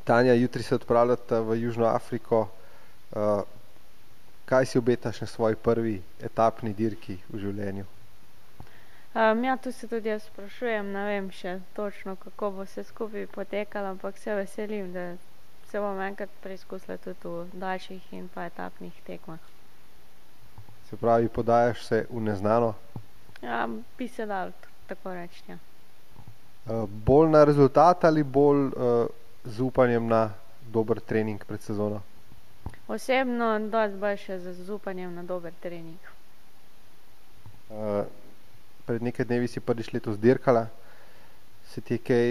Tanja, jutri se odpravljate v Južno Afriko. Kaj si obetaš na svoji prvi etapni dirki v življenju? Ja, tu se tudi jaz sprašujem, ne vem še točno, kako bo vse skupaj potekalo, ampak se veselim, da se bom enkrat preizkusila tudi v daljših in pa etapnih tekmah. Se pravi, podajaš se v neznano? Ja, bi se dalo tako reči, ja. Bolj na rezultat ali bolj z upanjem na dober trening pred sezono? Osebno dosti bolj še z upanjem na dober trening. Pred nekaj dnevi si prvič letos dirkala. Se ti je kaj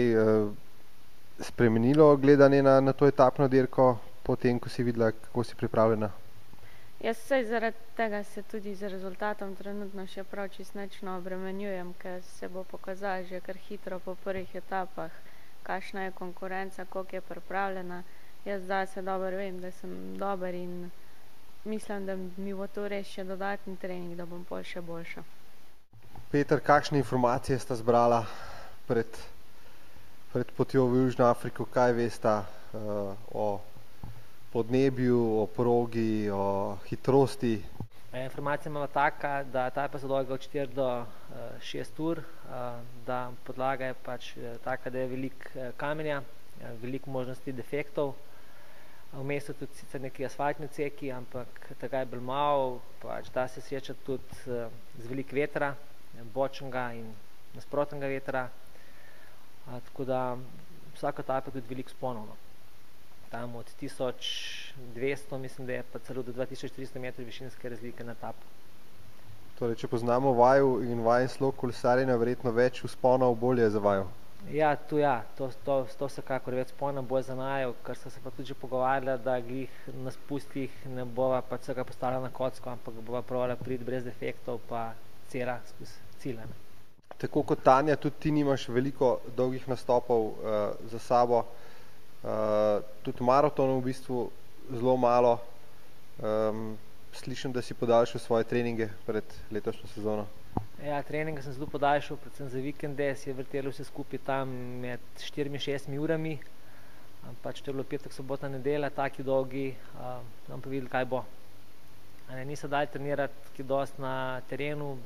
spremenilo gledanje na to etapno dirko, potem ko si videla, kako si pripravljena? Jaz saj zaradi tega se tudi z rezultatom trenutno še prav čisto nič ne obremenjujem, ker se bo pokazalo že kar hitro po prvih etapah, kakšna je konkurenca, koliko je pripravljena. Jaz zase dobro vem, da sem dober in mislim, da mi bo to res še dodatni trening, da bom pol še boljša. Peter, kakšne informacije sta zbrala pred potjo v Južno Afriko? Kaj vesta o podnebju, o progi, o hitrosti? Informacija imamo taka, da etapa so dolga od 4 do 6 ur, da podlaga je pač taka, da je veliko kamenja, veliko možnosti defektov. Vmes so tudi sicer neki asfaltni odseki, ampak tega je bolj malo, pač da se srečati tudi z veliko vetra, bočnega in nasprotnega vetra. Tako da vsaka etapa je tudi veliko sponov. Tam od 1200, mislim, da je pa celo do 2400 metrov višinske razlike na etapo. Torej, če poznamo vaju in vajen slog kolesarjenja, verjetno več vzponov bolje za vaju. Ja, to vsekakor več vzponov bolj za naju, ker so se pa tudi že pogovarjali, da glih na spustih ne bova pa vsega postavila na kocko, ampak bova probala priti brez defektov pa cela skozi cilj. Tako kot Tanja, tudi ti nimaš veliko dolgih nastopov za sabo. Tudi maratonov v bistvu zelo malo. Slišim, da si podaljšal svoje treninge pred letošnjo sezono. Ja, treninge sem zelo podaljšal, predvsem za vikende, si je vrtelo vse skupaj tam med 4-6 urami. Pač to je bilo petek, sobota, nedelja, taki dolgi, nam pa videli, kaj bo. Niso dali trenirati ki dosti na terenu,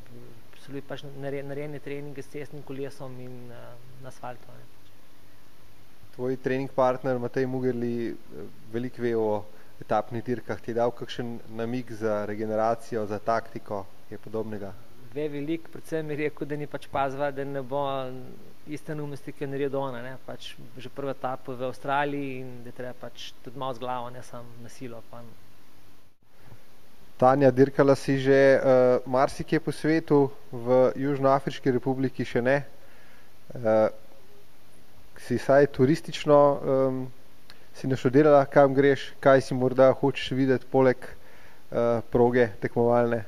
so bili pač narejeni treningi s cestnim kolesom in na asfaltu. Tvoj trening partner Matej Mugerli veliko ve o etapnih dirkah. Ti je dal kakšen namig za regeneracijo, za taktiko, je podobnega? Ve veliko, predvsem mi rekel, da ni pač pazva, da ne bo iste neumnosti, ki je naredil ona, pač že prva etapa v Avstraliji in da treba pač tudi malo z glavo, ne samo na silo. Tanja, dirkala si že marsikje po svetu, v Južnoafriški republiki še ne. Si saj turistično si naštudirala, kam greš, kaj si morda hočeš videti poleg proge tekmovalne?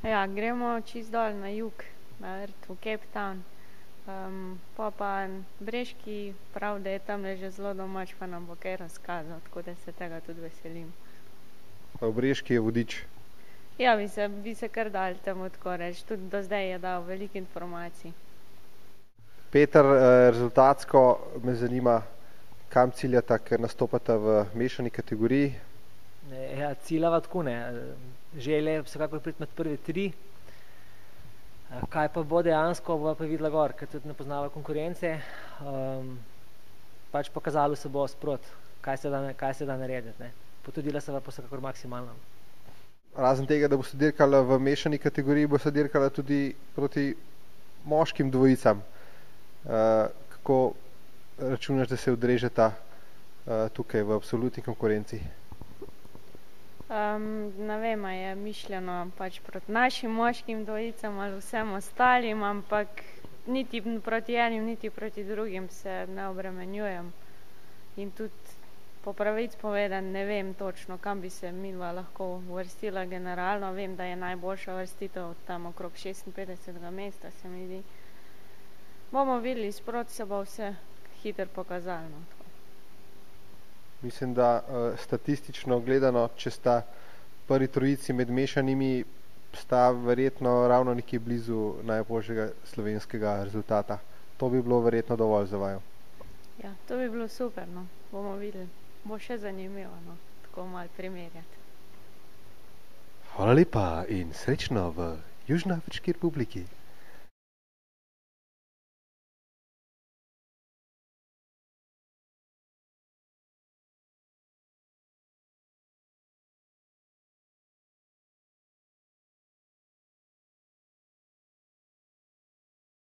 Ja, gremo čisto dol na jug, v Cape Town. Pa Breški prav, da je tam že zelo domač, pa nam bo kaj razkazal, tako da se tega tudi veselim. Pa v Breški je vodič? Ja, bi se kar dal temu tako reči, tudi do zdaj je dal veliko informacij. Peter, rezultatsko me zanima, kam ciljata, ker nastopata v mešani kategoriji? Ja, ciljava tako ne. Želje je vsekakor priti med prve 3. Kaj pa bo dejansko, bo pa videla gor, ker tudi ne poznava konkurence. Pač pokazalo se bo sprot, kaj se da narediti. Potrudila se pa vsekakor maksimalno. Razen tega, da boste dirkala v mešani kategoriji, boste dirkala tudi proti moškim dvojicam. Kako računaš, da se odrežeta tukaj v absolutni konkurenci? Ne vem, a je mišljeno pač proti našim moškim dvojicam ali vsem ostalim, ampak niti proti enim, niti proti drugim se ne obremenjujem. In tudi po pravici povedano ne vem točno, kam bi se midva lahko uvrstila generalno. Vem, da je najboljša uvrstitev tam okrog 56. mesta, se mi zdi. Bomo videli, sproti se bo vse hitro pokazalo. Mislim, da statistično gledano, če sta prvi trojici med mešanimi, sta verjetno ravno nekje blizu najboljšega slovenskega rezultata. To bi bilo verjetno dovolj za vaju. Ja, to bi bilo super, no. Bomo videli. Bo še zanimivo, no. Tako malo primerjati. Hvala lepa in srečno v Južnoafriški republiki.